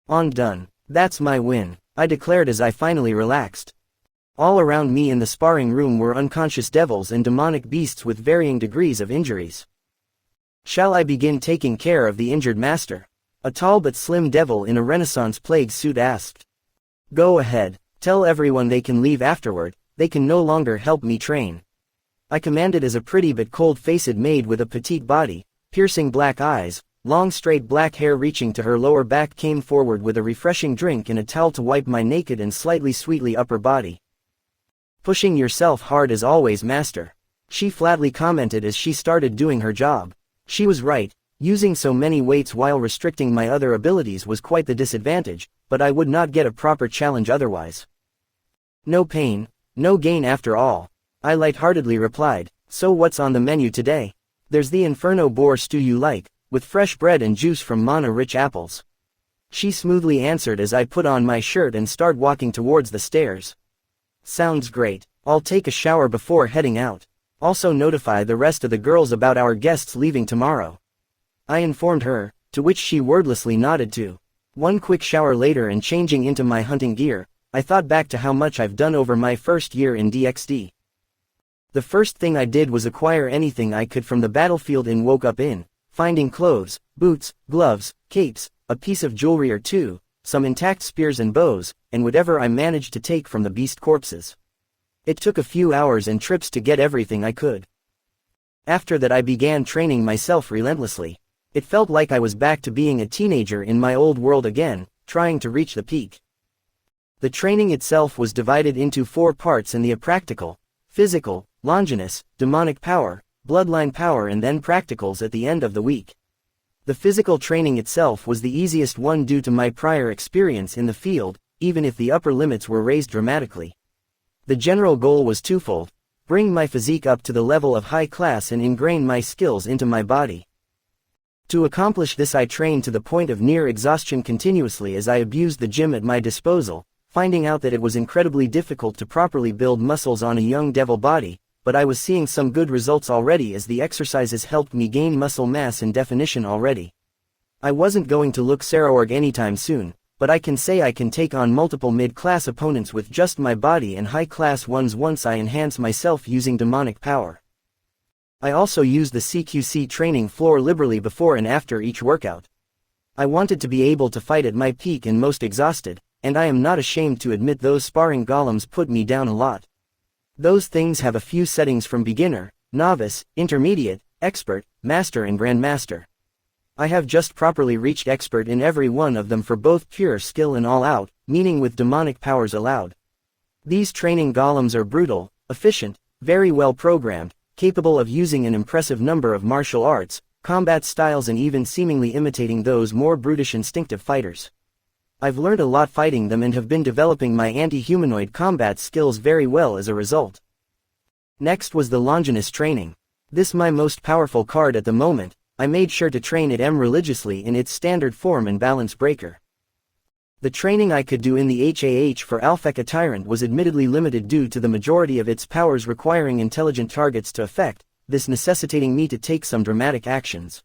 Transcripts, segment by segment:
On done. That's my win, I declared as I finally relaxed. All around me in the sparring room were unconscious devils and demonic beasts with varying degrees of injuries. Shall I begin taking care of the injured master? A tall but slim devil in a Renaissance plague suit asked. Go ahead, tell everyone they can leave afterward, they can no longer help me train. I commanded as a pretty but cold-faced maid with a petite body, piercing black eyes, long straight black hair reaching to her lower back came forward with a refreshing drink and a towel to wipe my naked and slightly sweetly upper body. Pushing yourself hard as always, master, she flatly commented as she started doing her job. She was right, using so many weights while restricting my other abilities was quite the disadvantage, but I would not get a proper challenge otherwise. No pain, no gain after all, I lightheartedly replied. So what's on the menu today? There's the Inferno boar stew you like, with fresh bread and juice from mana-rich apples. She smoothly answered as I put on my shirt and started walking towards the stairs. Sounds great, I'll take a shower before heading out. Also notify the rest of the girls about our guests leaving tomorrow. I informed her, to which she wordlessly nodded to. One quick shower later and changing into my hunting gear, I thought back to how much I've done over my first year in DxD. The first thing I did was acquire anything I could from the battlefield and woke up in, finding clothes, boots, gloves, capes, a piece of jewelry or two, some intact spears and bows, and whatever I managed to take from the beast corpses. It took a few hours and trips to get everything I could. After that I began training myself relentlessly. It felt like I was back to being a teenager in my old world again, trying to reach the peak. The training itself was divided into 4 parts and the practical, physical, Longinus, demonic power, bloodline power and then practicals at the end of the week. The physical training itself was the easiest one due to my prior experience in the field, even if the upper limits were raised dramatically. The general goal was twofold: bring my physique up to the level of high class and ingrain my skills into my body. To accomplish this I trained to the point of near exhaustion continuously as I abused the gym at my disposal, finding out that it was incredibly difficult to properly build muscles on a young devil body, but I was seeing some good results already as the exercises helped me gain muscle mass and definition already. I wasn't going to look Sarawag anytime soon, but I can say I can take on multiple mid-class opponents with just my body and high-class ones once I enhance myself using demonic power. I also use the CQC training floor liberally before and after each workout. I wanted to be able to fight at my peak and most exhausted, and I am not ashamed to admit those sparring golems put me down a lot. Those things have a few settings from beginner, novice, intermediate, expert, master and grandmaster. I have just properly reached expert in every one of them for both pure skill and all out, meaning with demonic powers allowed. These training golems are brutal, efficient, very well programmed, capable of using an impressive number of martial arts, combat styles and even seemingly imitating those more brutish instinctive fighters. I've learned a lot fighting them and have been developing my anti-humanoid combat skills very well as a result. Next was the Longinus training. This my most powerful card at the moment. I made sure to train it religiously in its standard form and balance breaker. The training I could do in the HAH for Alpheka Tyrant was admittedly limited due to the majority of its powers requiring intelligent targets to effect, this necessitating me to take some dramatic actions.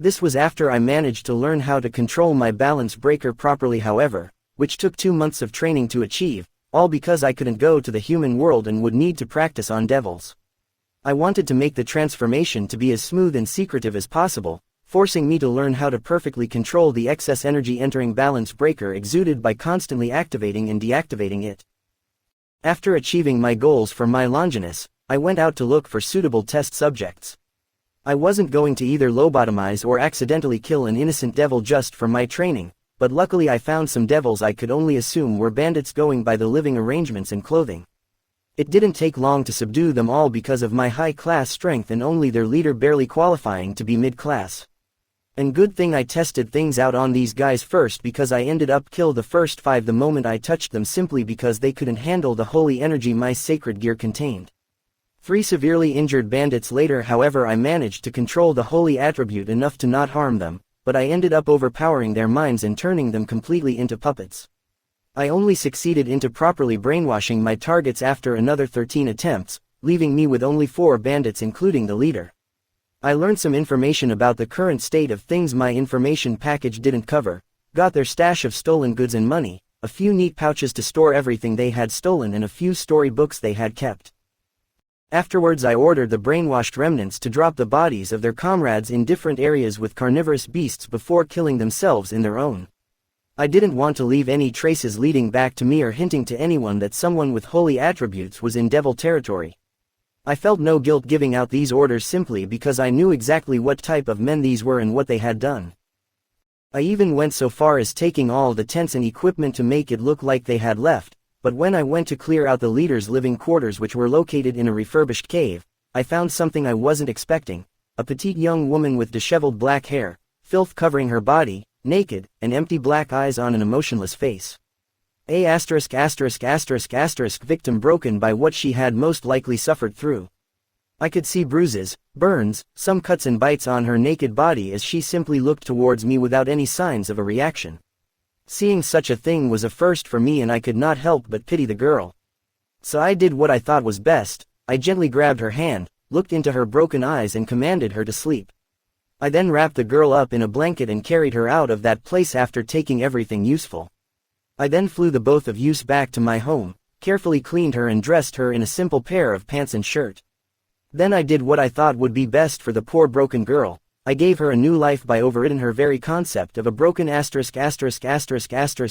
This was after I managed to learn how to control my balance breaker properly, however, which took 2 months of training to achieve, all because I couldn't go to the human world and would need to practice on devils. I wanted to make the transformation to be as smooth and secretive as possible, forcing me to learn how to perfectly control the excess energy entering balance breaker exuded by constantly activating and deactivating it. After achieving my goals for my Longinus, I went out to look for suitable test subjects. I wasn't going to either lobotomize or accidentally kill an innocent devil just for my training, but luckily I found some devils I could only assume were bandits going by the living arrangements and clothing. It didn't take long to subdue them all because of my high-class strength and only their leader barely qualifying to be mid-class. And good thing I tested things out on these guys first because I ended up kill the first 5 the moment I touched them simply because they couldn't handle the holy energy my sacred gear contained. 3 severely injured bandits later, however, I managed to control the holy attribute enough to not harm them, but I ended up overpowering their minds and turning them completely into puppets. I only succeeded into properly brainwashing my targets after another 13 attempts, leaving me with only 4 bandits including the leader. I learned some information about the current state of things my information package didn't cover, got their stash of stolen goods and money, a few neat pouches to store everything they had stolen and a few story books they had kept. Afterwards I ordered the brainwashed remnants to drop the bodies of their comrades in different areas with carnivorous beasts before killing themselves in their own. I didn't want to leave any traces leading back to me or hinting to anyone that someone with holy attributes was in devil territory. I felt no guilt giving out these orders simply because I knew exactly what type of men these were and what they had done. I even went so far as taking all the tents and equipment to make it look like they had left, but when I went to clear out the leaders' living quarters which were located in a refurbished cave, I found something I wasn't expecting, a petite young woman with disheveled black hair, filth covering her body, naked, and empty black eyes on an emotionless face. Victim broken by what she had most likely suffered through. I could see bruises, burns, some cuts and bites on her naked body as she simply looked towards me without any signs of a reaction. Seeing such a thing was a first for me and I could not help but pity the girl. So I did what I thought was best. I gently grabbed her hand, looked into her broken eyes and commanded her to sleep. I then wrapped the girl up in a blanket and carried her out of that place after taking everything useful. I then flew the both of us back to my home, carefully cleaned her and dressed her in a simple pair of pants and shirt. Then I did what I thought would be best for the poor broken girl. I gave her a new life by overriding her very concept of a broken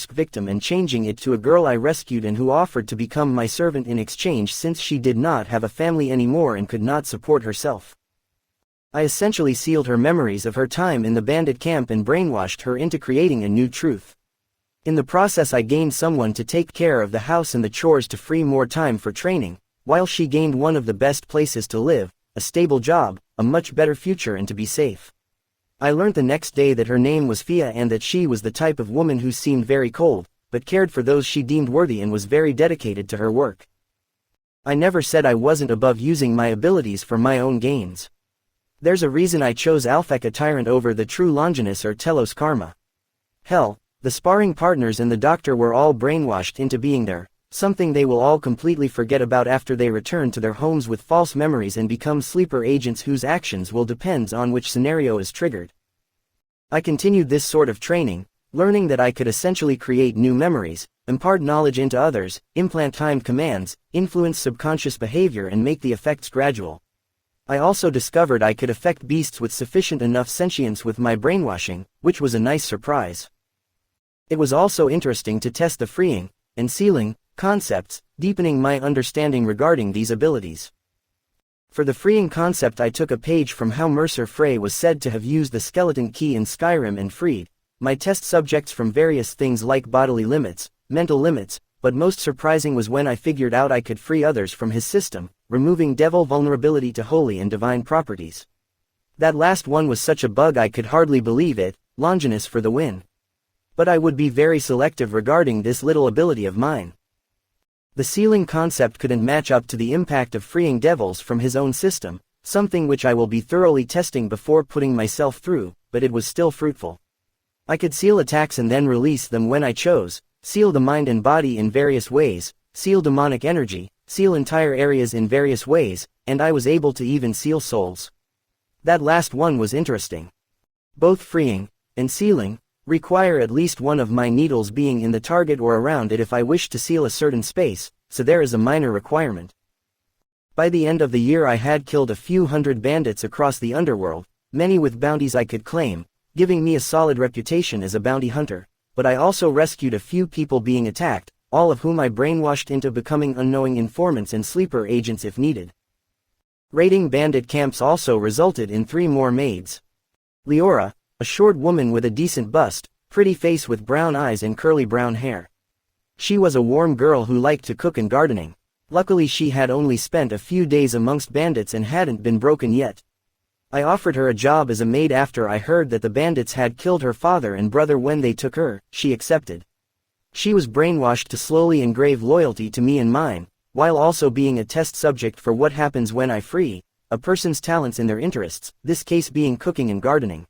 victim and changing it to a girl I rescued and who offered to become my servant in exchange since she did not have a family anymore and could not support herself. I essentially sealed her memories of her time in the bandit camp and brainwashed her into creating a new truth. In the process I gained someone to take care of the house and the chores to free more time for training, while she gained one of the best places to live, a stable job, a much better future and to be safe. I learned the next day that her name was Fia and that she was the type of woman who seemed very cold, but cared for those she deemed worthy and was very dedicated to her work. I never said I wasn't above using my abilities for my own gains. There's a reason I chose Alpheka Tyrant over the true Longinus or Telos Karma. Hell, the sparring partners and the doctor were all brainwashed into being there, something they will all completely forget about after they return to their homes with false memories and become sleeper agents whose actions will depend on which scenario is triggered. I continued this sort of training, learning that I could essentially create new memories, impart knowledge into others, implant timed commands, influence subconscious behavior and make the effects gradual. I also discovered I could affect beasts with sufficient enough sentience with my brainwashing, which was a nice surprise. It was also interesting to test the freeing and sealing concepts, deepening my understanding regarding these abilities. For the freeing concept I took a page from how Mercer Frey was said to have used the skeleton key in Skyrim and freed my test subjects from various things like bodily limits, mental limits, but most surprising was when I figured out I could free others from his system, removing devil vulnerability to holy and divine properties. That last one was such a bug I could hardly believe it, Longinus for the win. But I would be very selective regarding this little ability of mine. The sealing concept couldn't match up to the impact of freeing devils from his own system, something which I will be thoroughly testing before putting myself through, but it was still fruitful. I could seal attacks and then release them when I chose, seal the mind and body in various ways, seal demonic energy, seal entire areas in various ways, and I was able to even seal souls. That last one was interesting. Both freeing and sealing require at least one of my needles being in the target or around it if I wish to seal a certain space, so there is a minor requirement. By the end of the year I had killed a few hundred bandits across the underworld, many with bounties I could claim, giving me a solid reputation as a bounty hunter, but I also rescued a few people being attacked, all of whom I brainwashed into becoming unknowing informants and sleeper agents if needed. Raiding bandit camps also resulted in 3 more maids. Leora, a short woman with a decent bust, pretty face with brown eyes and curly brown hair. She was a warm girl who liked to cook and gardening. Luckily she had only spent a few days amongst bandits and hadn't been broken yet. I offered her a job as a maid after I heard that the bandits had killed her father and brother when they took her. She accepted. She was brainwashed to slowly engrave loyalty to me and mine, while also being a test subject for what happens when I free a person's talents in their interests, this case being cooking and gardening.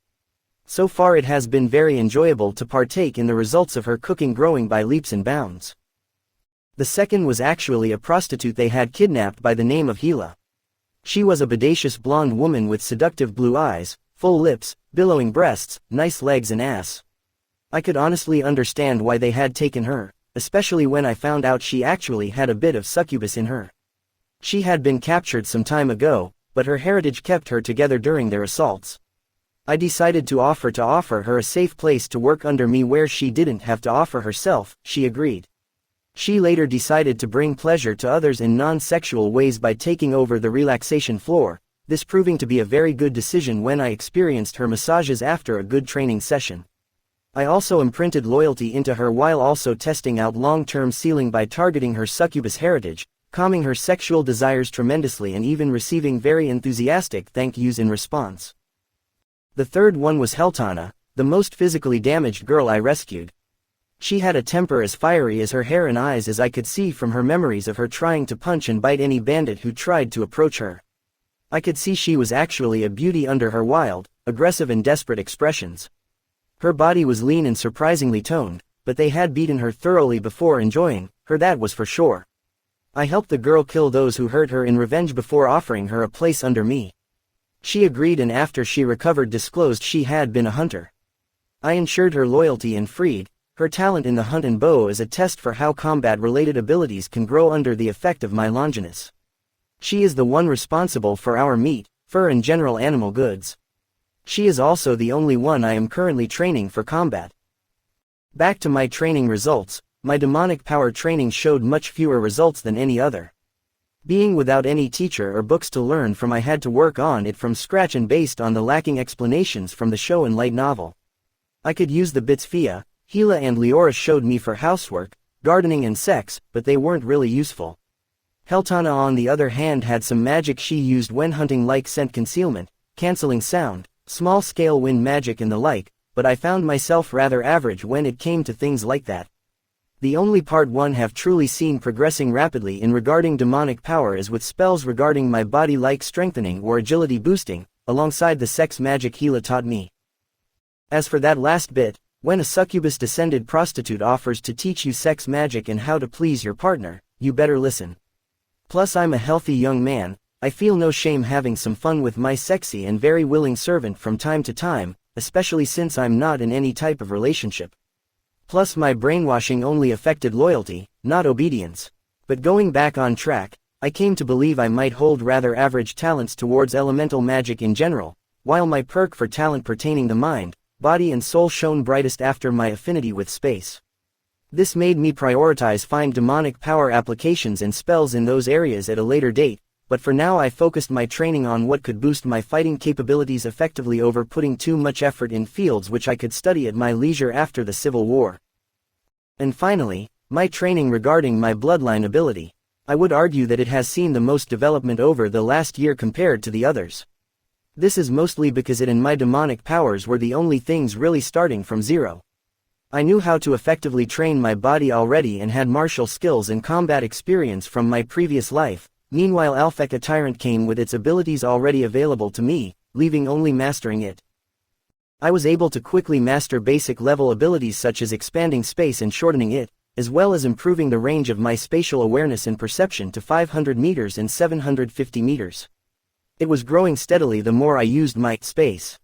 So far it has been very enjoyable to partake in the results of her cooking growing by leaps and bounds. The second was actually a prostitute they had kidnapped by the name of Gila. She was a bodacious blonde woman with seductive blue eyes, full lips, billowing breasts, nice legs and ass. I could honestly understand why they had taken her, especially when I found out she actually had a bit of succubus in her. She had been captured some time ago, but her heritage kept her together during their assaults. I decided to offer her a safe place to work under me where she didn't have to offer herself. She agreed. She later decided to bring pleasure to others in non-sexual ways by taking over the relaxation floor, this proving to be a very good decision when I experienced her massages after a good training session. I also imprinted loyalty into her while also testing out long-term sealing by targeting her succubus heritage, calming her sexual desires tremendously and even receiving very enthusiastic thank yous in response. The third one was Heltana, the most physically damaged girl I rescued. She had a temper as fiery as her hair and eyes, as I could see from her memories of her trying to punch and bite any bandit who tried to approach her. I could see she was actually a beauty under her wild, aggressive and desperate expressions. Her body was lean and surprisingly toned, but they had beaten her thoroughly before enjoying her, that was for sure. I helped the girl kill those who hurt her in revenge before offering her a place under me. She agreed, and after she recovered disclosed she had been a hunter. I ensured her loyalty and freed her talent in the hunt and bow as a test for how combat-related abilities can grow under the effect of my Longinus. She is the one responsible for our meat, fur and general animal goods. She is also the only one I am currently training for combat. Back to my training results, my demonic power training showed much fewer results than any other. Being without any teacher or books to learn from, I had to work on it from scratch and based on the lacking explanations from the show and light novel. I could use the bits Fia, Gila and Leora showed me for housework, gardening and sex, but they weren't really useful. Heltana on the other hand had some magic she used when hunting, like scent concealment, cancelling sound, small-scale wind magic and the like, but I found myself rather average when it came to things like that. The only part one have truly seen progressing rapidly in regarding demonic power is with spells regarding my body, like strengthening or agility boosting, alongside the sex magic Gila taught me. As for that last bit, when a succubus descended prostitute offers to teach you sex magic and how to please your partner, you better listen. Plus I'm a healthy young man, I feel no shame having some fun with my sexy and very willing servant from time to time, especially since I'm not in any type of relationship. Plus my brainwashing only affected loyalty, not obedience. But going back on track, I came to believe I might hold rather average talents towards elemental magic in general, while my perk for talent pertaining the mind, body and soul shone brightest after my affinity with space. This made me prioritize find demonic power applications and spells in those areas at a later date, but for now I focused my training on what could boost my fighting capabilities effectively over putting too much effort in fields which I could study at my leisure after the Civil War. And finally, my training regarding my bloodline ability. I would argue that it has seen the most development over the last year compared to the others. This is mostly because it and my demonic powers were the only things really starting from zero. I knew how to effectively train my body already and had martial skills and combat experience from my previous life. Meanwhile Alpheka Tyrant came with its abilities already available to me, leaving only mastering it. I was able to quickly master basic level abilities such as expanding space and shortening it, as well as improving the range of my spatial awareness and perception to 500 meters and 750 meters. It was growing steadily the more I used my space.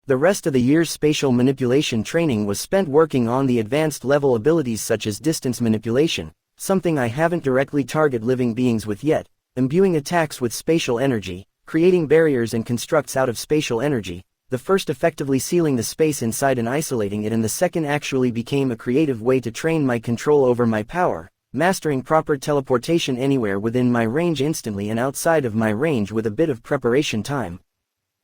The rest of the year's spatial manipulation training was spent working on the advanced level abilities such as distance manipulation, something I haven't directly targeted living beings with yet, imbuing attacks with spatial energy, creating barriers and constructs out of spatial energy, the first effectively sealing the space inside and isolating it, and the second actually became a creative way to train my control over my power, mastering proper teleportation anywhere within my range instantly and outside of my range with a bit of preparation time.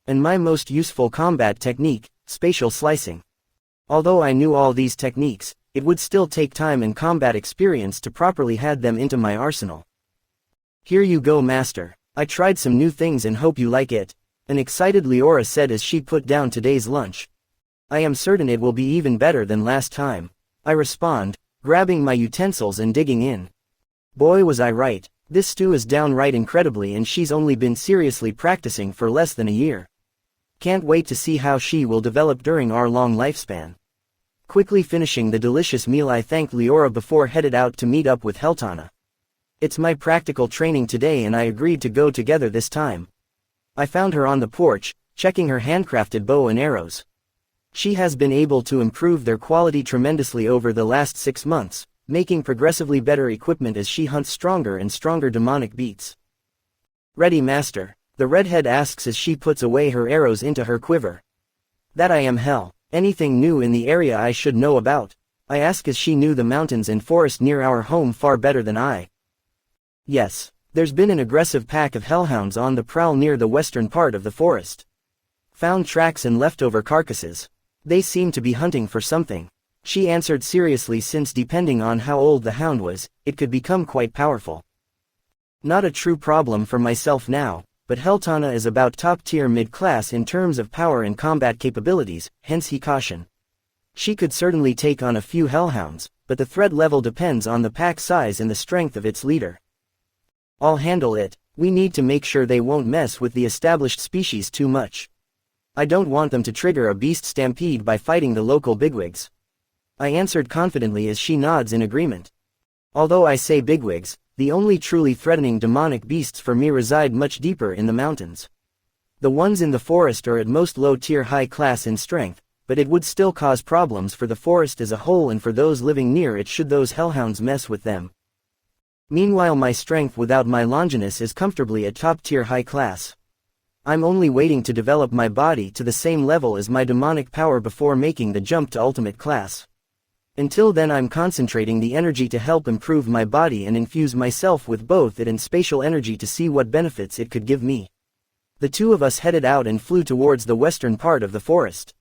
And my most useful combat technique, spatial slicing. Although I knew all these techniques, it would still take time and combat experience to properly add them into my arsenal. Here you go, master. I tried some new things and hope you like it, an excited Leora said as she put down today's lunch. I am certain it will be even better than last time, I respond, grabbing my utensils and digging in. Boy was I right, this stew is downright incredibly, and she's only been seriously practicing for less than a year. Can't wait to see how she will develop during our long lifespan. Quickly finishing the delicious meal, I thanked Leora before headed out to meet up with Heltana. It's my practical training today and I agreed to go together this time. I found her on the porch, checking her handcrafted bow and arrows. She has been able to improve their quality tremendously over the last 6 months, making progressively better equipment as she hunts stronger and stronger demonic beasts. Ready, master, the redhead asks as she puts away her arrows into her quiver. That I am hell. Anything new in the area I should know about? I ask as she knew the mountains and forest near our home far better than I. Yes, there's been an aggressive pack of hellhounds on the prowl near the western part of the forest. Found tracks and leftover carcasses. They seem to be hunting for something. She answered seriously, since depending on how old the hound was, it could become quite powerful. Not a true problem for myself now, but Heltana is about top-tier mid-class in terms of power and combat capabilities, hence he cautioned. She could certainly take on a few hellhounds, but the threat level depends on the pack size and the strength of its leader. I'll handle it. We need to make sure they won't mess with the established species too much. I don't want them to trigger a beast stampede by fighting the local bigwigs. I answered confidently as she nods in agreement. Although I say bigwigs, the only truly threatening demonic beasts for me reside much deeper in the mountains. The ones in the forest are at most low-tier high class in strength, but it would still cause problems for the forest as a whole and for those living near it should those hellhounds mess with them. Meanwhile, my strength without my Longinus is comfortably at top-tier high class. I'm only waiting to develop my body to the same level as my demonic power before making the jump to ultimate class. Until then, I'm concentrating the energy to help improve my body and infuse myself with both it and spatial energy to see what benefits it could give me. The two of us headed out and flew towards the western part of the forest.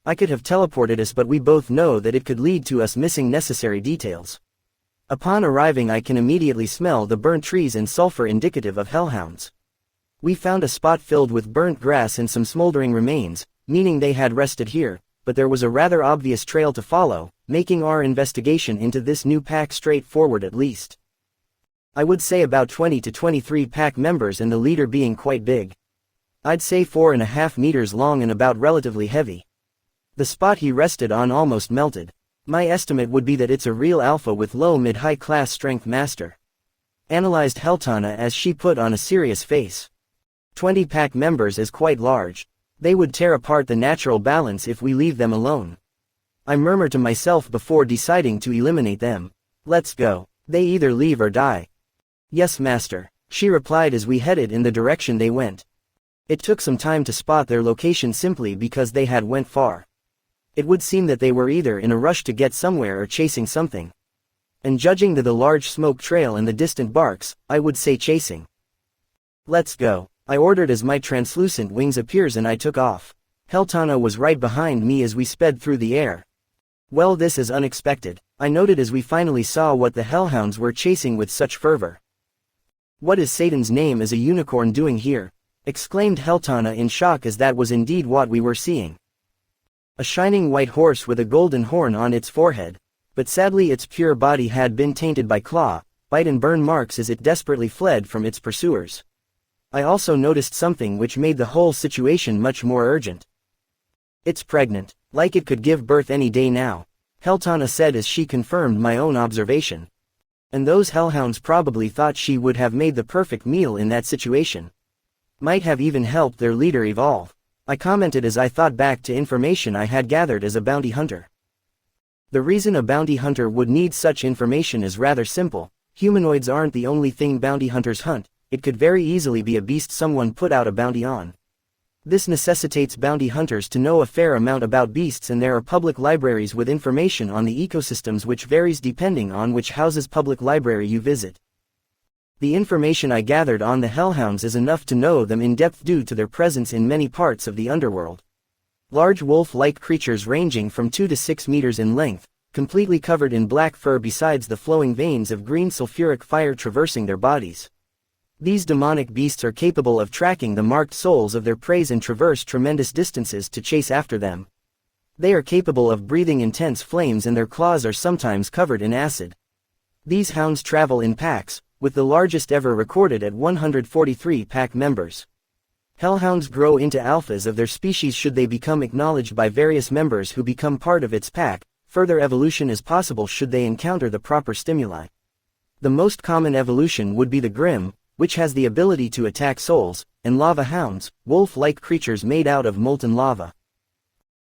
I could have teleported us, but we both know that it could lead to us missing necessary details. Upon arriving, I can immediately smell the burnt trees and sulfur indicative of hellhounds. We found a spot filled with burnt grass and some smoldering remains, meaning they had rested here, but there was a rather obvious trail to follow, making our investigation into this new pack straightforward at least. I would say about 20 to 23 pack members and the leader being quite big. I'd say 4.5 meters long and about relatively heavy. The spot he rested on almost melted. My estimate would be that it's a real alpha with low mid-high class strength master. Analyzed Heltana as she put on a serious face. 20 pack members is quite large. They would tear apart the natural balance if we leave them alone. I murmured to myself before deciding to eliminate them. Let's go. They either leave or die. Yes, master, she replied as we headed in the direction they went. It took some time to spot their location simply because they had went far. It would seem that they were either in a rush to get somewhere or chasing something. And judging the large smoke trail and the distant barks, I would say chasing. Let's go, I ordered as my translucent wings appears and I took off. Heltana was right behind me as we sped through the air. Well, this is unexpected, I noted as we finally saw what the hellhounds were chasing with such fervor. What is Satan's name is a unicorn doing here? Exclaimed Heltana in shock, as that was indeed what we were seeing. A shining white horse with a golden horn on its forehead, but sadly its pure body had been tainted by claw, bite and burn marks as it desperately fled from its pursuers. I also noticed something which made the whole situation much more urgent. It's pregnant, like it could give birth any day now, Heltana said as she confirmed my own observation. And those hellhounds probably thought she would have made the perfect meal in that situation. Might have even helped their leader evolve, I commented as I thought back to information I had gathered as a bounty hunter. The reason a bounty hunter would need such information is rather simple. Humanoids aren't the only thing bounty hunters hunt, it could very easily be a beast someone put out a bounty on. This necessitates bounty hunters to know a fair amount about beasts, and there are public libraries with information on the ecosystems which varies depending on which house's public library you visit. The information I gathered on the hellhounds is enough to know them in depth due to their presence in many parts of the underworld. Large wolf-like creatures ranging from 2 to 6 meters in length, completely covered in black fur besides the flowing veins of green sulfuric fire traversing their bodies. These demonic beasts are capable of tracking the marked souls of their prey and traverse tremendous distances to chase after them. They are capable of breathing intense flames and their claws are sometimes covered in acid. These hounds travel in packs, with the largest ever recorded at 143 pack members. Hellhounds grow into alphas of their species should they become acknowledged by various members who become part of its pack. Further evolution is possible should they encounter the proper stimuli. The most common evolution would be the Grim, which has the ability to attack souls, and lava hounds, wolf-like creatures made out of molten lava.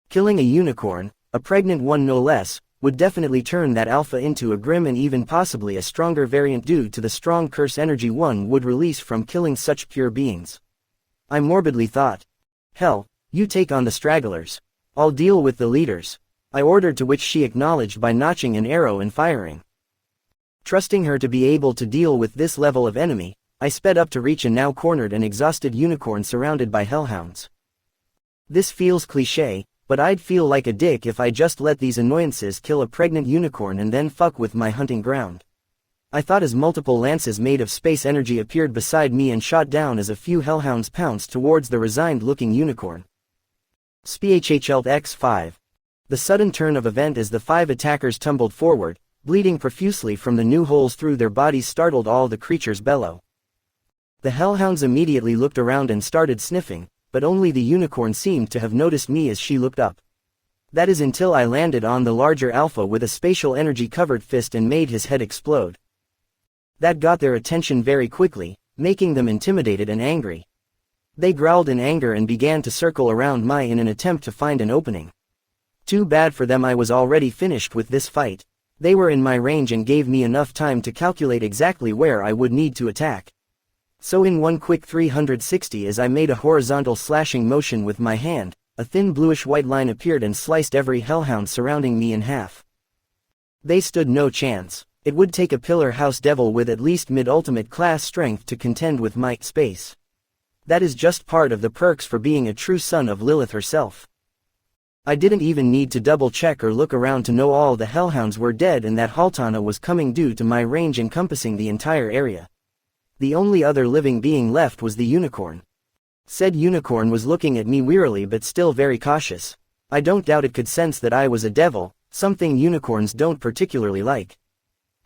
Killing a unicorn, a pregnant one no less, would definitely turn that alpha into a grim and even possibly a stronger variant due to the strong curse energy one would release from killing such pure beings. I morbidly thought. Hell, you take on the stragglers. I'll deal with the leaders. I ordered, to which she acknowledged by notching an arrow and firing. Trusting her to be able to deal with this level of enemy, I sped up to reach a now cornered and exhausted unicorn surrounded by hellhounds. This feels cliché, but I'd feel like a dick if I just let these annoyances kill a pregnant unicorn and then fuck with my hunting ground. I thought as multiple lances made of space energy appeared beside me and shot down as a few hellhounds pounced towards the resigned-looking unicorn. SPHHL X5. The sudden turn of event as the 5 attackers tumbled forward, bleeding profusely from the new holes through their bodies, startled all the creatures below. The hellhounds immediately looked around and started sniffing, but only the unicorn seemed to have noticed me as she looked up. That is until I landed on the larger alpha with a spatial energy-covered fist and made his head explode. That got their attention very quickly, making them intimidated and angry. They growled in anger and began to circle around me in an attempt to find an opening. Too bad for them, I was already finished with this fight. They were in my range and gave me enough time to calculate exactly where I would need to attack. So in one quick 360 as I made a horizontal slashing motion with my hand, a thin bluish-white line appeared and sliced every hellhound surrounding me in half. They stood no chance. It would take a pillar house devil with at least mid-ultimate class strength to contend with my space. That is just part of the perks for being a true son of Lilith herself. I didn't even need to double-check or look around to know all the hellhounds were dead and that Haltana was coming due to my range encompassing the entire area. The only other living being left was the unicorn. Said unicorn was looking at me wearily but still very cautious. I don't doubt it could sense that I was a devil, something unicorns don't particularly like.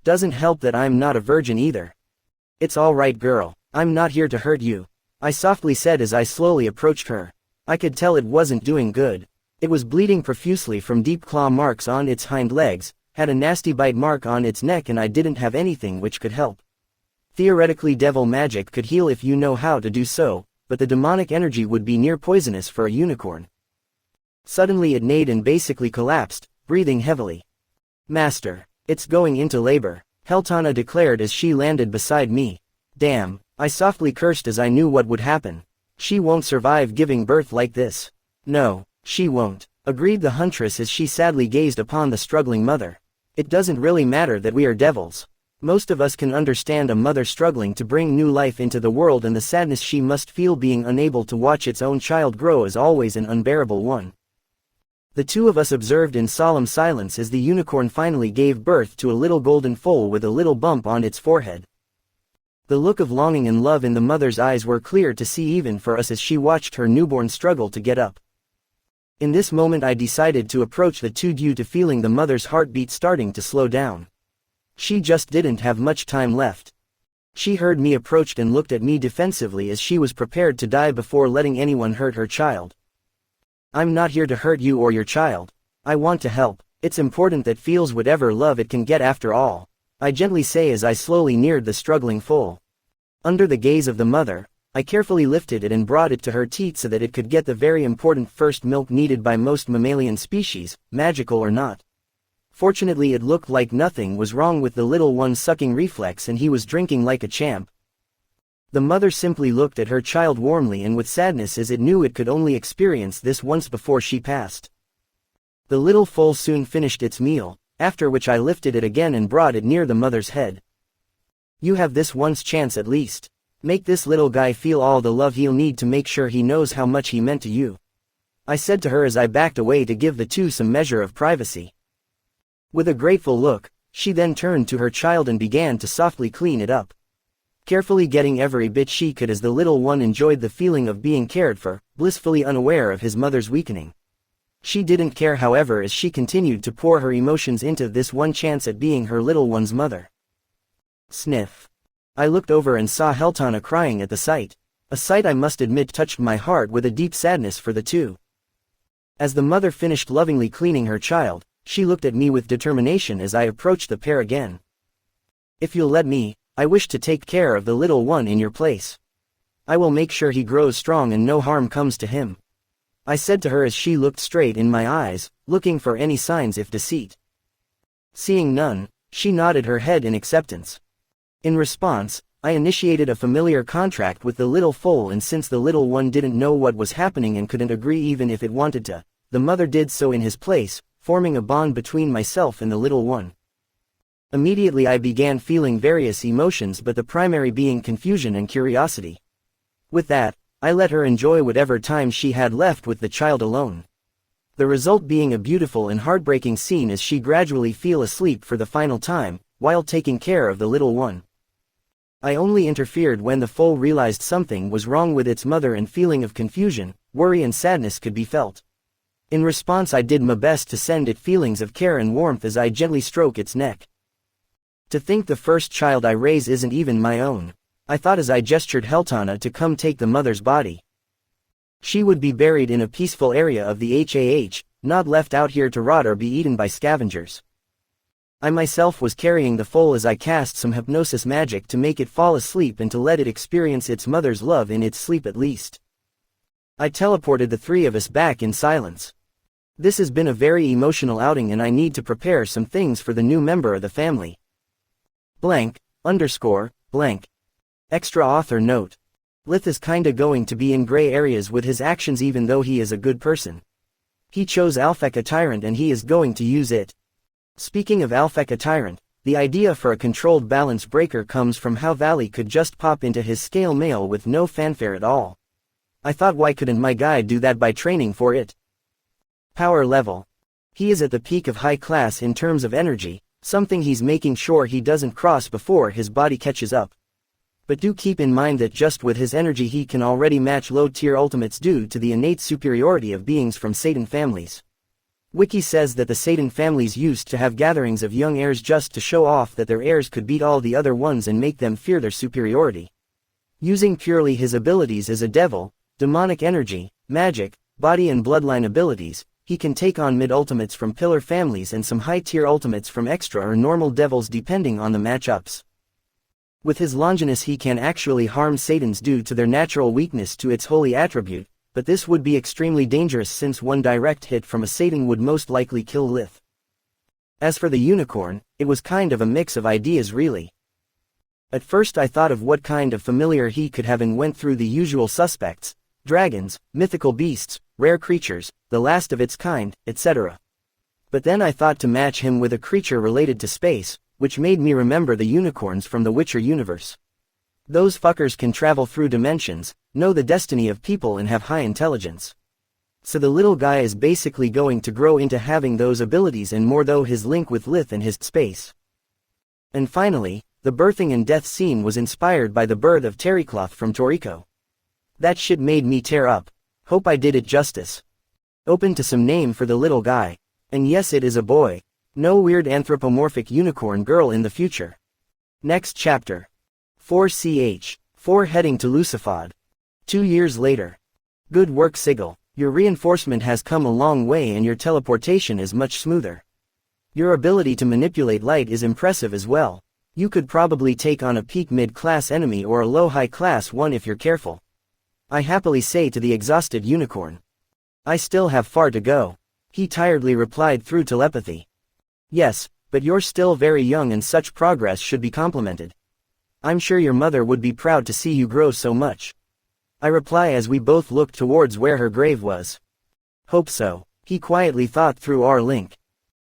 Doesn't help that I'm not a virgin either. It's all right, girl, I'm not here to hurt you, I softly said as I slowly approached her. I could tell it wasn't doing good. It was bleeding profusely from deep claw marks on its hind legs, had a nasty bite mark on its neck, and I didn't have anything which could help. Theoretically, devil magic could heal if you know how to do so, but the demonic energy would be near poisonous for a unicorn. Suddenly it neighed and basically collapsed, breathing heavily. Master, it's going into labor, Haltana declared as she landed beside me. Damn, I softly cursed as I knew what would happen. She won't survive giving birth like this. No, she won't, agreed the huntress as she sadly gazed upon the struggling mother. It doesn't really matter that we are devils. Most of us can understand a mother struggling to bring new life into the world, and the sadness she must feel being unable to watch its own child grow is always an unbearable one. The two of us observed in solemn silence as the unicorn finally gave birth to a little golden foal with a little bump on its forehead. The look of longing and love in the mother's eyes were clear to see even for us as she watched her newborn struggle to get up. In this moment I decided to approach the two due to feeling the mother's heartbeat starting to slow down. She just didn't have much time left. She heard me approached and looked at me defensively as she was prepared to die before letting anyone hurt her child. I'm not here to hurt you or your child. I want to help. It's important that feels whatever love it can get after all, I gently say as I slowly neared the struggling foal. Under the gaze of the mother, I carefully lifted it and brought it to her teat so that it could get the very important first milk needed by most mammalian species, magical or not. Fortunately, it looked like nothing was wrong with the little one's sucking reflex and he was drinking like a champ. The mother simply looked at her child warmly and with sadness as it knew it could only experience this once before she passed. The little foal soon finished its meal, after which I lifted it again and brought it near the mother's head. You have this once chance at least. Make this little guy feel all the love he'll need to make sure he knows how much he meant to you, I said to her as I backed away to give the two some measure of privacy. With a grateful look, she then turned to her child and began to softly clean it up, carefully getting every bit she could as the little one enjoyed the feeling of being cared for, blissfully unaware of his mother's weakening. She didn't care, however, as she continued to pour her emotions into this one chance at being her little one's mother. Sniff. I looked over and saw Haltana crying at the sight, a sight I must admit touched my heart with a deep sadness for the two. As the mother finished lovingly cleaning her child, she looked at me with determination as I approached the pair again. If you'll let me, I wish to take care of the little one in your place. I will make sure he grows strong and no harm comes to him. I said to her as she looked straight in my eyes, looking for any signs of deceit. Seeing none, she nodded her head in acceptance. In response, I initiated a familiar contract with the little foal, and since the little one didn't know what was happening and couldn't agree even if it wanted to, the mother did so in his place, forming a bond between myself and the little one. Immediately I began feeling various emotions, but the primary being confusion and curiosity. With that, I let her enjoy whatever time she had left with the child alone. The result being a beautiful and heartbreaking scene as she gradually fell asleep for the final time, while taking care of the little one. I only interfered when the foal realized something was wrong with its mother, and feeling of confusion, worry and sadness could be felt. In response I did my best to send it feelings of care and warmth as I gently stroke its neck. To think the first child I raise isn't even my own, I thought as I gestured Heltana to come take the mother's body. She would be buried in a peaceful area of the HAH, not left out here to rot or be eaten by scavengers. I myself was carrying the foal as I cast some hypnosis magic to make it fall asleep and to let it experience its mother's love in its sleep at least. I teleported the three of us back in silence. This has been a very emotional outing and I need to prepare some things for the new member of the family. Blank, _ blank. Extra author note. Lith is kinda going to be in gray areas with his actions even though he is a good person. He chose Alpheka Tyrant and he is going to use it. Speaking of Alpheka Tyrant, the idea for a controlled balance breaker comes from how Valley could just pop into his scale mail with no fanfare at all. I thought why couldn't my guy do that by training for it? Power level. He is at the peak of high class in terms of energy, something he's making sure he doesn't cross before his body catches up. But do keep in mind that just with his energy he can already match low-tier ultimates due to the innate superiority of beings from Satan families. Wiki says that the Satan families used to have gatherings of young heirs just to show off that their heirs could beat all the other ones and make them fear their superiority. Using purely his abilities as a devil, demonic energy, magic, body and bloodline abilities, he can take on mid-ultimates from pillar families and some high-tier ultimates from extra or normal devils depending on the matchups. With his Longinus he can actually harm Satans due to their natural weakness to its holy attribute, but this would be extremely dangerous since one direct hit from a Satan would most likely kill Lith. As for the unicorn, it was kind of a mix of ideas really. At first I thought of what kind of familiar he could have and went through the usual suspects: dragons, mythical beasts, rare creatures, the last of its kind, etc. But then I thought to match him with a creature related to space, which made me remember the unicorns from the Witcher universe. Those fuckers can travel through dimensions, know the destiny of people and have high intelligence. So the little guy is basically going to grow into having those abilities and more though his link with Lith and his space. And finally, the birthing and death scene was inspired by the birth of Terrycloth from Toriko. That shit made me tear up. Hope I did it justice. Open to some name for the little guy. And yes, it is a boy. No weird anthropomorphic unicorn girl in the future. Next chapter. 4ch. 4 heading to Lucifod. 2 years later. Good work Sigil, your reinforcement has come a long way and your teleportation is much smoother. Your ability to manipulate light is impressive as well. You could probably take on a peak mid-class enemy or a low-high class one if you're careful. I happily say to the exhausted unicorn. I still have far to go. He tiredly replied through telepathy. Yes, but you're still very young and such progress should be complimented. I'm sure your mother would be proud to see you grow so much. I reply as we both look towards where her grave was. Hope so, he quietly thought through our link.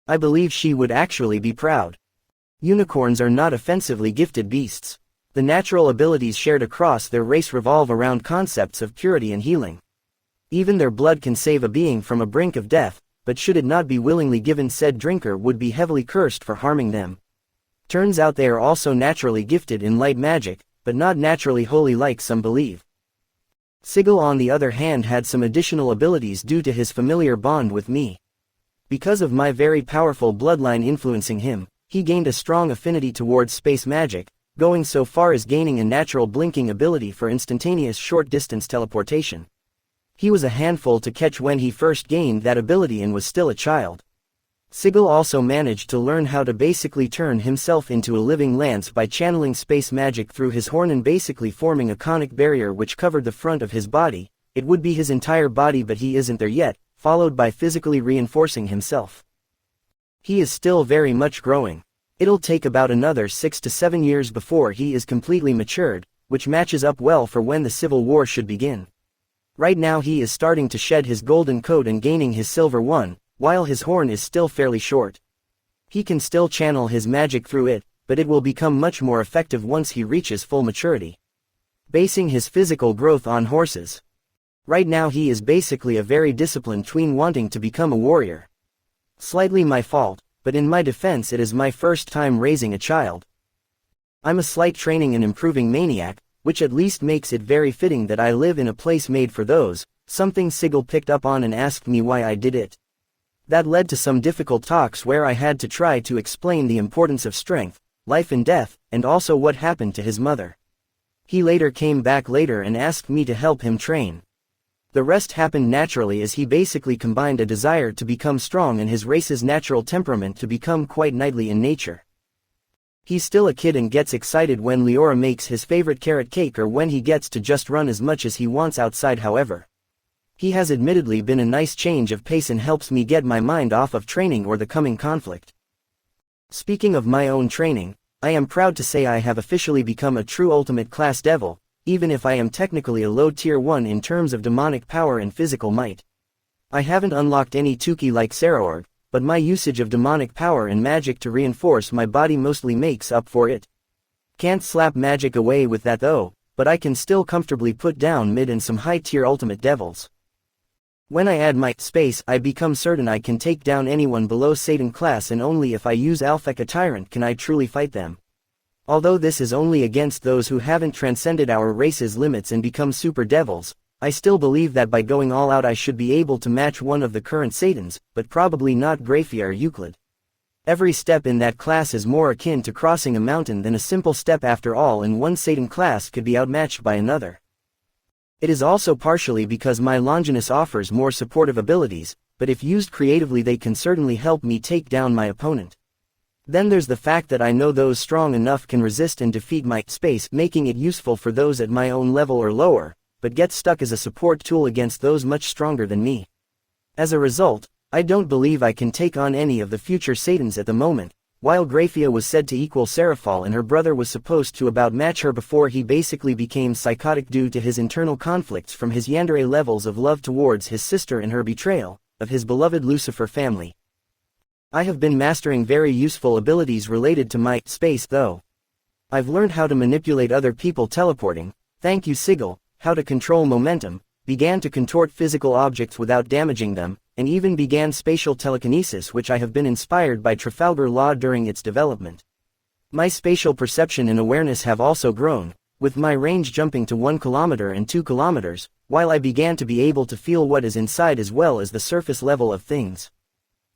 I believe she would actually be proud. Unicorns are not offensively gifted beasts. The natural abilities shared across their race revolve around concepts of purity and healing. Even their blood can save a being from a brink of death, but should it not be willingly given, said drinker would be heavily cursed for harming them. Turns out they are also naturally gifted in light magic, but not naturally holy like some believe. Sigil on the other hand had some additional abilities due to his familiar bond with me. Because of my very powerful bloodline influencing him, he gained a strong affinity towards space magic, going so far as gaining a natural blinking ability for instantaneous short-distance teleportation. He was a handful to catch when he first gained that ability and was still a child. Sigil also managed to learn how to basically turn himself into a living lance by channeling space magic through his horn and basically forming a conic barrier which covered the front of his body, it would be his entire body, but he isn't there yet, followed by physically reinforcing himself. He is still very much growing. It'll take about another 6 to 7 years before he is completely matured, which matches up well for when the Civil War should begin. Right now he is starting to shed his golden coat and gaining his silver one, while his horn is still fairly short. He can still channel his magic through it, but it will become much more effective once he reaches full maturity. Basing his physical growth on horses. Right now he is basically a very disciplined tween wanting to become a warrior. Slightly my fault, but in my defense it is my first time raising a child. I'm a slight training and improving maniac, which at least makes it very fitting that I live in a place made for those, something Sigil picked up on and asked me why I did it. That led to some difficult talks where I had to try to explain the importance of strength, life and death, and also what happened to his mother. He later came back later and asked me to help him train. The rest happened naturally as he basically combined a desire to become strong and his race's natural temperament to become quite knightly in nature. He's still a kid and gets excited when Leora makes his favorite carrot cake or when he gets to just run as much as he wants outside. However, he has admittedly been a nice change of pace and helps me get my mind off of training or the coming conflict. Speaking of my own training, I am proud to say I have officially become a true ultimate class devil, even if I am technically a low tier 1 in terms of demonic power and physical might. I haven't unlocked any Tuki like Saraorg, but my usage of demonic power and magic to reinforce my body mostly makes up for it. Can't slap magic away with that though, but I can still comfortably put down mid and some high tier ultimate devils. When I add my space, I become certain I can take down anyone below Satan class, and only if I use Alpheka Tyrant can I truly fight them. Although this is only against those who haven't transcended our race's limits and become super devils, I still believe that by going all out I should be able to match one of the current Satans, but probably not Graphia or Euclid. Every step in that class is more akin to crossing a mountain than a simple step after all, and one Satan class could be outmatched by another. It is also partially because my Longinus offers more supportive abilities, but if used creatively they can certainly help me take down my opponent. Then there's the fact that I know those strong enough can resist and defeat my space, making it useful for those at my own level or lower, but gets stuck as a support tool against those much stronger than me. As a result, I don't believe I can take on any of the future Satans at the moment. While Graphia was said to equal Seraphal and her brother was supposed to about match her before he basically became psychotic due to his internal conflicts from his yandere levels of love towards his sister and her betrayal of his beloved Lucifer family. I have been mastering very useful abilities related to my space though. I've learned how to manipulate other people teleporting, thank you Sigil, how to control momentum, began to contort physical objects without damaging them, and even began spatial telekinesis, which I have been inspired by Trafalgar Law during its development. My spatial perception and awareness have also grown, with my range jumping to 1 kilometer and 2 kilometers, while I began to be able to feel what is inside as well as the surface level of things.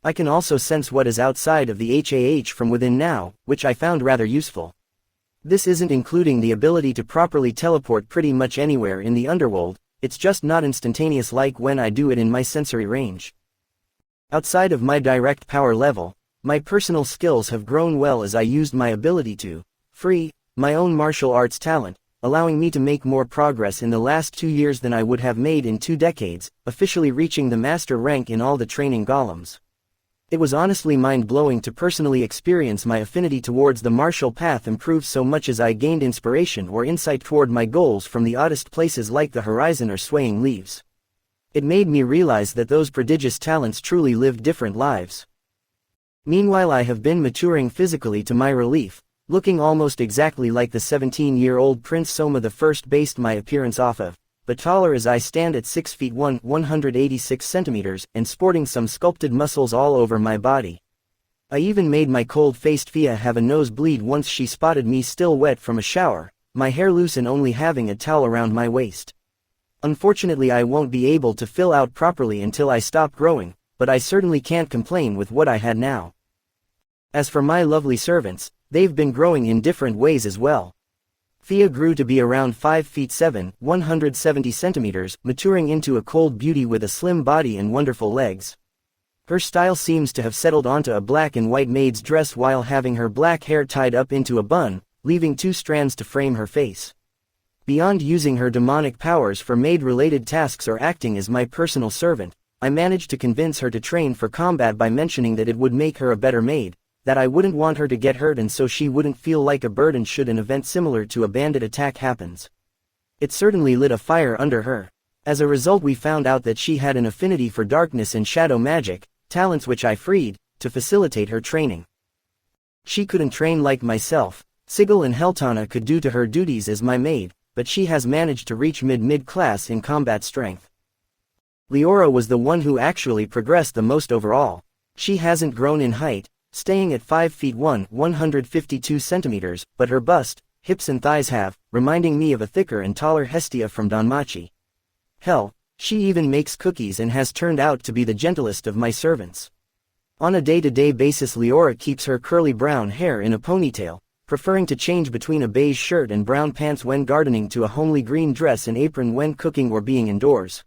I can also sense what is outside of the HAH from within now, which I found rather useful. This isn't including the ability to properly teleport pretty much anywhere in the underworld, it's just not instantaneous like when I do it in my sensory range. Outside of my direct power level, my personal skills have grown well as I used my ability to free my own martial arts talent, allowing me to make more progress in the last 2 years than I would have made in 2 decades, officially reaching the master rank in all the training golems. It was honestly mind-blowing to personally experience my affinity towards the martial path improve so much as I gained inspiration or insight toward my goals from the oddest places like the horizon or swaying leaves. It made me realize that those prodigious talents truly lived different lives. Meanwhile I have been maturing physically to my relief, looking almost exactly like the 17-year-old Prince Soma I based my appearance off of, but taller as I stand at 6 feet 186 centimeters, and sporting some sculpted muscles all over my body. I even made my cold-faced Fia have a nosebleed once she spotted me still wet from a shower, my hair loose and only having a towel around my waist. Unfortunately I won't be able to fill out properly until I stop growing, but I certainly can't complain with what I had now. As for my lovely servants, they've been growing in different ways as well. Fia grew to be around 5 feet 7, 170 centimeters, maturing into a cold beauty with a slim body and wonderful legs. Her style seems to have settled onto a black and white maid's dress while having her black hair tied up into a bun, leaving 2 strands to frame her face. Beyond using her demonic powers for maid-related tasks or acting as my personal servant, I managed to convince her to train for combat by mentioning that it would make her a better maid, that I wouldn't want her to get hurt and so she wouldn't feel like a burden should an event similar to a bandit attack happens. It certainly lit a fire under her. As a result, we found out that she had an affinity for darkness and shadow magic, talents which I freed, to facilitate her training. She couldn't train like myself. Sigil and Heltana could do to her duties as my maid, but she has managed to reach mid-class in combat strength. Leora was the one who actually progressed the most overall. She hasn't grown in height, staying at 5 feet 152 centimeters, but her bust, hips and thighs have, reminding me of a thicker and taller Hestia from Danmachi. Hell, she even makes cookies and has turned out to be the gentlest of my servants. On a day-to-day basis, Leora keeps her curly brown hair in a ponytail, preferring to change between a beige shirt and brown pants when gardening to a homely green dress and apron when cooking or being indoors.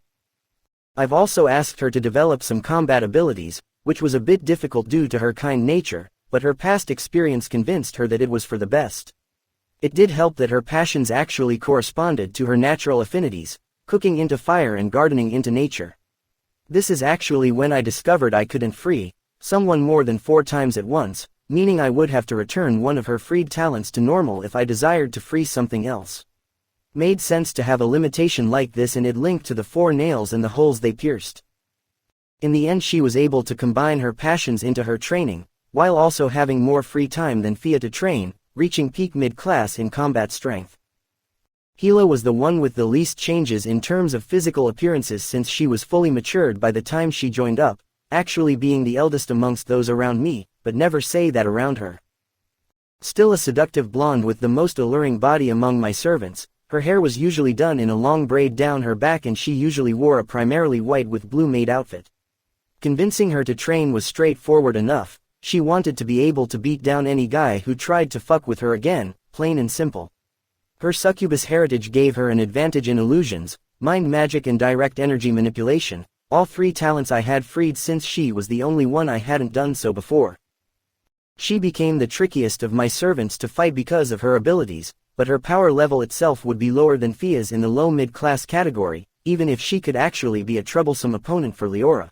I've also asked her to develop some combat abilities, which was a bit difficult due to her kind nature, but her past experience convinced her that it was for the best. It did help that her passions actually corresponded to her natural affinities, cooking into fire and gardening into nature. This is actually when I discovered I couldn't free someone more than 4 times at once, meaning I would have to return one of her freed talents to normal if I desired to free something else. Made sense to have a limitation like this, and it linked to the 4 nails and the holes they pierced. In the end, she was able to combine her passions into her training, while also having more free time than Fia to train, reaching peak mid-class in combat strength. Hila was the one with the least changes in terms of physical appearances since she was fully matured by the time she joined up, actually being the eldest amongst those around me, but never say that around her. Still a seductive blonde with the most alluring body among my servants, her hair was usually done in a long braid down her back and she usually wore a primarily white with blue maid outfit. Convincing her to train was straightforward enough. She wanted to be able to beat down any guy who tried to fuck with her again, plain and simple. Her succubus heritage gave her an advantage in illusions, mind magic and direct energy manipulation, all 3 talents I had freed since she was the only one I hadn't done so before. She became the trickiest of my servants to fight because of her abilities, but her power level itself would be lower than Fia's in the low mid-class category, even if she could actually be a troublesome opponent for Leora.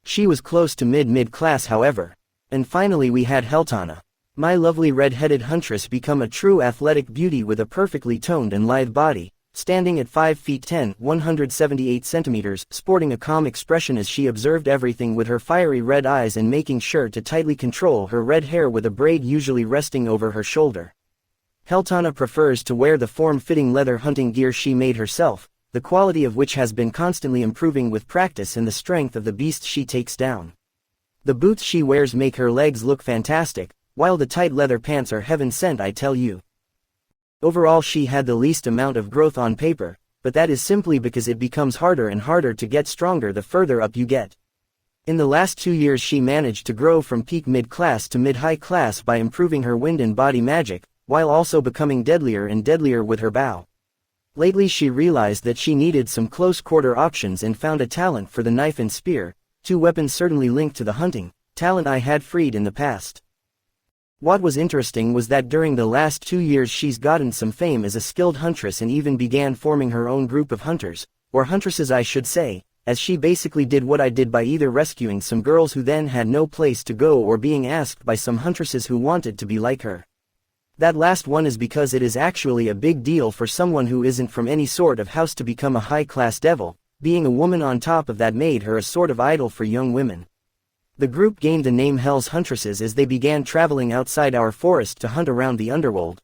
She was close to mid-class however. And finally we had Heltana. My lovely red-headed huntress become a true athletic beauty with a perfectly toned and lithe body, standing at 5 feet 10, 178 centimeters, sporting a calm expression as she observed everything with her fiery red eyes and making sure to tightly control her red hair with a braid usually resting over her shoulder. Heltana prefers to wear the form-fitting leather hunting gear she made herself, the quality of which has been constantly improving with practice and the strength of the beast she takes down. The boots she wears make her legs look fantastic, while the tight leather pants are heaven sent, I tell you. Overall she had the least amount of growth on paper, but that is simply because it becomes harder and harder to get stronger the further up you get. In the last 2 years she managed to grow from peak mid-class to mid-high class by improving her wind and body magic, while also becoming deadlier and deadlier with her bow. Lately she realized that she needed some close-quarter options and found a talent for the knife and spear, 2 weapons certainly linked to the hunting talent I had freed in the past. What was interesting was that during the last 2 years she's gotten some fame as a skilled huntress and even began forming her own group of hunters, or huntresses I should say, as she basically did what I did by either rescuing some girls who then had no place to go or being asked by some huntresses who wanted to be like her. That last one is because it is actually a big deal for someone who isn't from any sort of house to become a high-class devil. Being a woman on top of that made her a sort of idol for young women. The group gained the name Hell's Huntresses as they began traveling outside our forest to hunt around the underworld.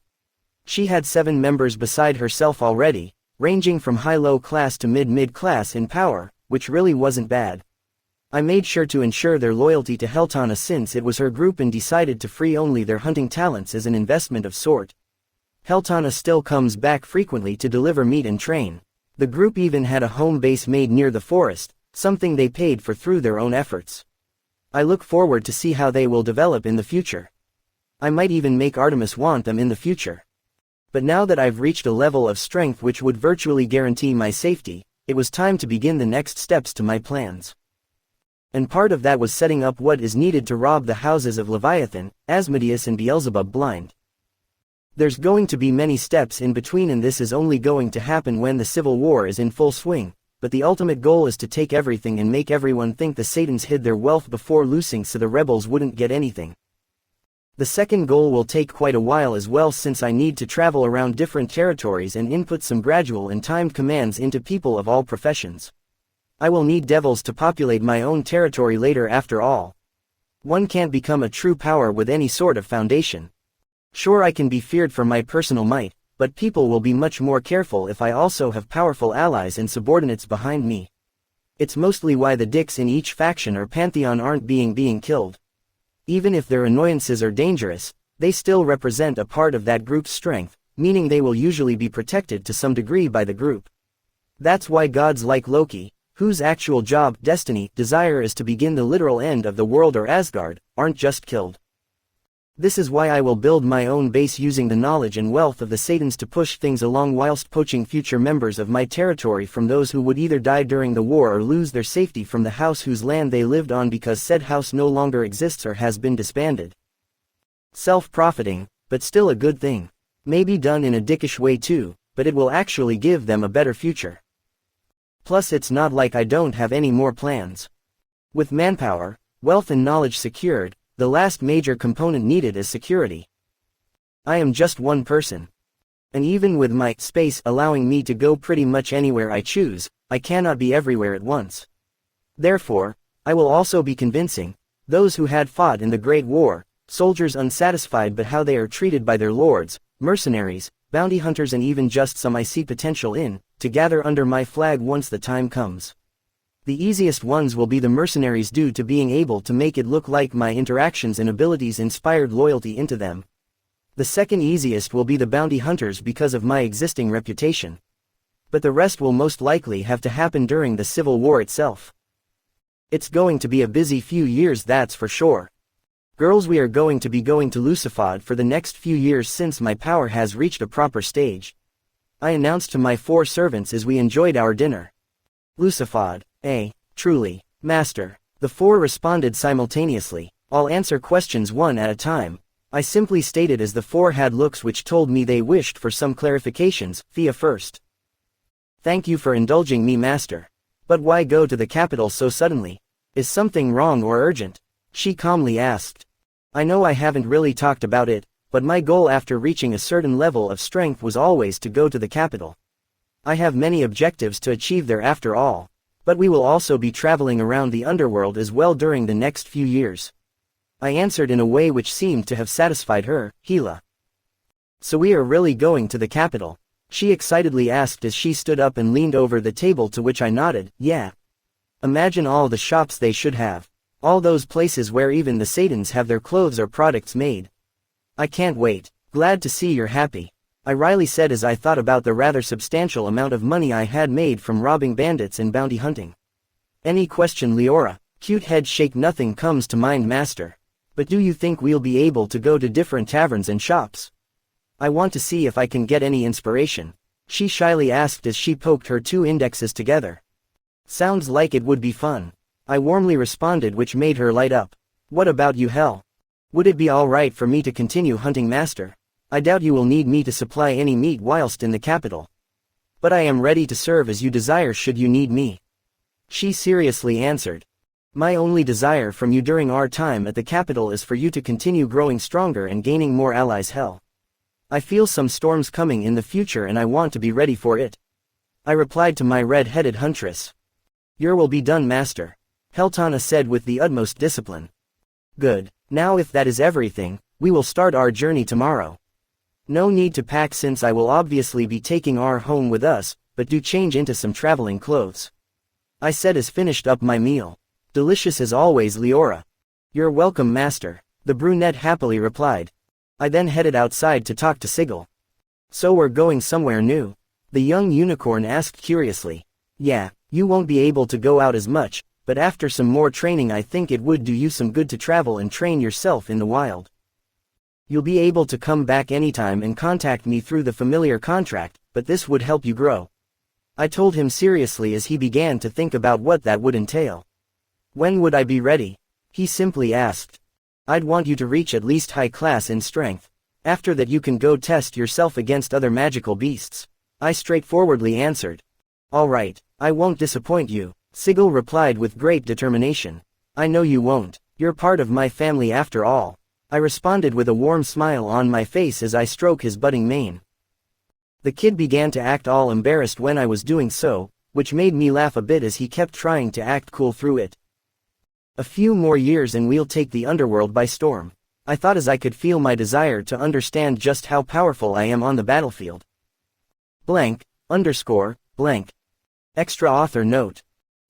She had 7 members beside herself already, ranging from high-low class to mid-class in power, which really wasn't bad. I made sure to ensure their loyalty to Heltana since it was her group and decided to free only their hunting talents as an investment of sort. Heltana still comes back frequently to deliver meat and train. The group even had a home base made near the forest, something they paid for through their own efforts. I look forward to see how they will develop in the future. I might even make Artemis want them in the future. But now that I've reached a level of strength which would virtually guarantee my safety, it was time to begin the next steps to my plans. And part of that was setting up what is needed to rob the houses of Leviathan, Asmodeus and Beelzebub blind. There's going to be many steps in between, and this is only going to happen when the civil war is in full swing, but the ultimate goal is to take everything and make everyone think the Satans hid their wealth before losing so the rebels wouldn't get anything. The second goal will take quite a while as well, since I need to travel around different territories and input some gradual and timed commands into people of all professions. I will need devils to populate my own territory later after all. One can't become a true power with any sort of foundation. Sure, I can be feared for my personal might, but people will be much more careful if I also have powerful allies and subordinates behind me. It's mostly why the dicks in each faction or pantheon aren't being killed. Even if their annoyances are dangerous, they still represent a part of that group's strength, meaning they will usually be protected to some degree by the group. That's why gods like Loki, whose actual job, destiny, desire is to begin the literal end of the world or Asgard, aren't just killed. This is why I will build my own base using the knowledge and wealth of the Satans to push things along whilst poaching future members of my territory from those who would either die during the war or lose their safety from the house whose land they lived on because said house no longer exists or has been disbanded. Self-profiting, but still a good thing. Maybe done in a dickish way too, but it will actually give them a better future. Plus it's not like I don't have any more plans. With manpower, wealth and knowledge secured, the last major component needed is security. I am just one person. And even with my space allowing me to go pretty much anywhere I choose, I cannot be everywhere at once. Therefore, I will also be convincing those who had fought in the Great War, soldiers unsatisfied but how they are treated by their lords, mercenaries, bounty hunters, and even just some I see potential in, to gather under my flag once the time comes. The easiest ones will be the mercenaries due to being able to make it look like my interactions and abilities inspired loyalty into them. The second easiest will be the bounty hunters because of my existing reputation. But the rest will most likely have to happen during the Civil War itself. It's going to be a busy few years, that's for sure. Girls, we are going to be going to Lucifod for the next few years since my power has reached a proper stage. I announced to my 4 servants as we enjoyed our dinner. Lucifod. Truly, Master. The 4 responded simultaneously. I'll answer questions one at a time. I simply stated as the 4 had looks which told me they wished for some clarifications. Thea first. Thank you for indulging me, Master. But why go to the capital so suddenly? Is something wrong or urgent? She calmly asked. I know I haven't really talked about it, but my goal after reaching a certain level of strength was always to go to the capital. I have many objectives to achieve there after all. But we will also be traveling around the underworld as well during the next few years. I answered in a way which seemed to have satisfied her, Gila. So we are really going to the capital? She excitedly asked as she stood up and leaned over the table, to which I nodded, yeah. Imagine all the shops they should have. All those places where even the Satans have their clothes or products made. I can't wait. Glad to see you're happy. I wryly said as I thought about the rather substantial amount of money I had made from robbing bandits and bounty hunting. Any question, Leora? Cute head shake. Nothing comes to mind, Master. But do you think we'll be able to go to different taverns and shops? I want to see if I can get any inspiration. She shyly asked as she poked her 2 indexes together. Sounds like it would be fun. I warmly responded, which made her light up. What about you, Hell? Would it be alright for me to continue hunting, Master? I doubt you will need me to supply any meat whilst in the capital. But I am ready to serve as you desire should you need me. She seriously answered. My only desire from you during our time at the capital is for you to continue growing stronger and gaining more allies. Hell. I feel some storms coming in the future and I want to be ready for it. I replied to my red-headed huntress. Your will be done, Master. Heltana said with the utmost discipline. Good. Now if that is everything, we will start our journey tomorrow. No need to pack since I will obviously be taking our home with us, but do change into some traveling clothes. I said as finished up my meal. Delicious as always, Leora. You're welcome, Master. The brunette happily replied. I then headed outside to talk to Sigil. So we're going somewhere new? The young unicorn asked curiously. Yeah, you won't be able to go out as much, but after some more training I think it would do you some good to travel and train yourself in the wild. You'll be able to come back anytime and contact me through the familiar contract, but this would help you grow. I told him seriously as he began to think about what that would entail. When would I be ready? He simply asked. I'd want you to reach at least high class in strength. After that you can go test yourself against other magical beasts. I straightforwardly answered. Alright, I won't disappoint you, Sigil replied with great determination. I know you won't, you're part of my family after all. I responded with a warm smile on my face as I stroked his budding mane. The kid began to act all embarrassed when I was doing so, which made me laugh a bit as he kept trying to act cool through it. A few more years and we'll take the underworld by storm, I thought as I could feel my desire to understand just how powerful I am on the battlefield. Blank, _ blank. Extra author note.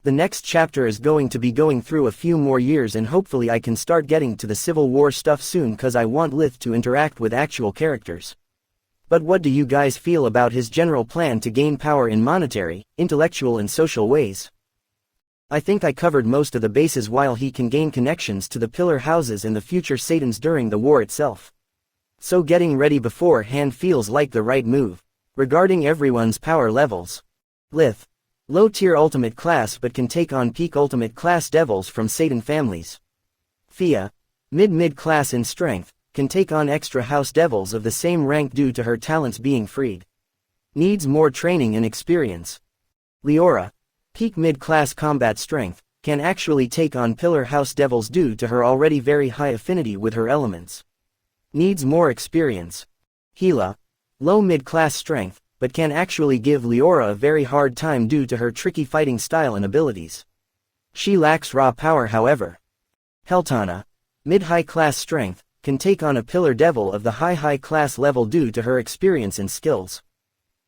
The next chapter is going to be going through a few more years and hopefully I can start getting to the Civil War stuff soon cause I want Lith to interact with actual characters. But what do you guys feel about his general plan to gain power in monetary, intellectual and social ways? I think I covered most of the bases while he can gain connections to the pillar houses and the future Satans during the war itself. So getting ready beforehand feels like the right move. Regarding everyone's power levels. Lith. Low tier ultimate class but can take on peak ultimate class devils from Satan families. Fia. Mid class in strength, can take on extra house devils of the same rank due to her talents being freed. Needs more training and experience. Leora. Peak mid-class combat strength, can actually take on pillar house devils due to her already very high affinity with her elements. Needs more experience. Hela. Low mid-class strength, but can actually give Leora a very hard time due to her tricky fighting style and abilities. She lacks raw power however. Heltana. Mid-high class strength, can take on a pillar devil of the high class level due to her experience and skills.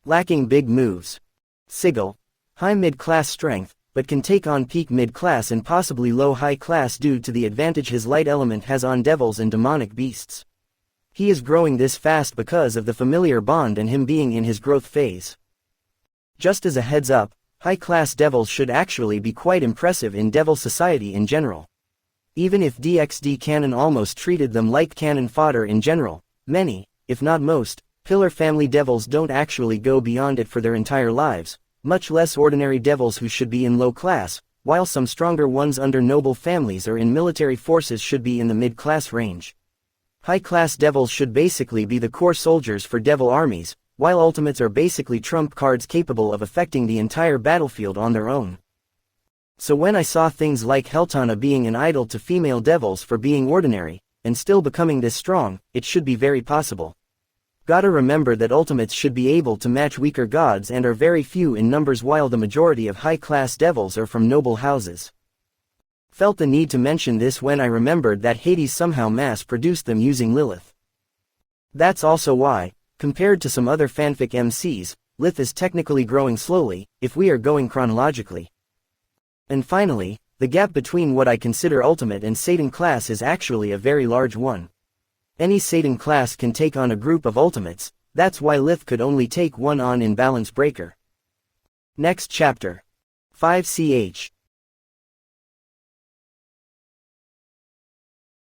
Lacking big moves. Sigil. High mid-class strength, but can take on peak mid-class and possibly low-high class due to the advantage his light element has on devils and demonic beasts. He is growing this fast because of the familiar bond and him being in his growth phase. Just as a heads up, high-class devils should actually be quite impressive in devil society in general. Even if DxD canon almost treated them like cannon fodder in general, many, if not most, pillar family devils don't actually go beyond it for their entire lives, much less ordinary devils who should be in low class, while some stronger ones under noble families or in military forces should be in the mid-class range. High-class devils should basically be the core soldiers for devil armies, while ultimates are basically trump cards capable of affecting the entire battlefield on their own. So when I saw things like Heltana being an idol to female devils for being ordinary, and still becoming this strong, it should be very possible. Gotta remember that ultimates should be able to match weaker gods and are very few in numbers while the majority of high-class devils are from noble houses. Felt the need to mention this when I remembered that Hades somehow mass-produced them using Lilith. That's also why, compared to some other fanfic MCs, Lith is technically growing slowly, if we are going chronologically. And finally, the gap between what I consider ultimate and Satan class is actually a very large one. Any Satan class can take on a group of ultimates, that's why Lith could only take one on in Balance Breaker. Next chapter. 5ch.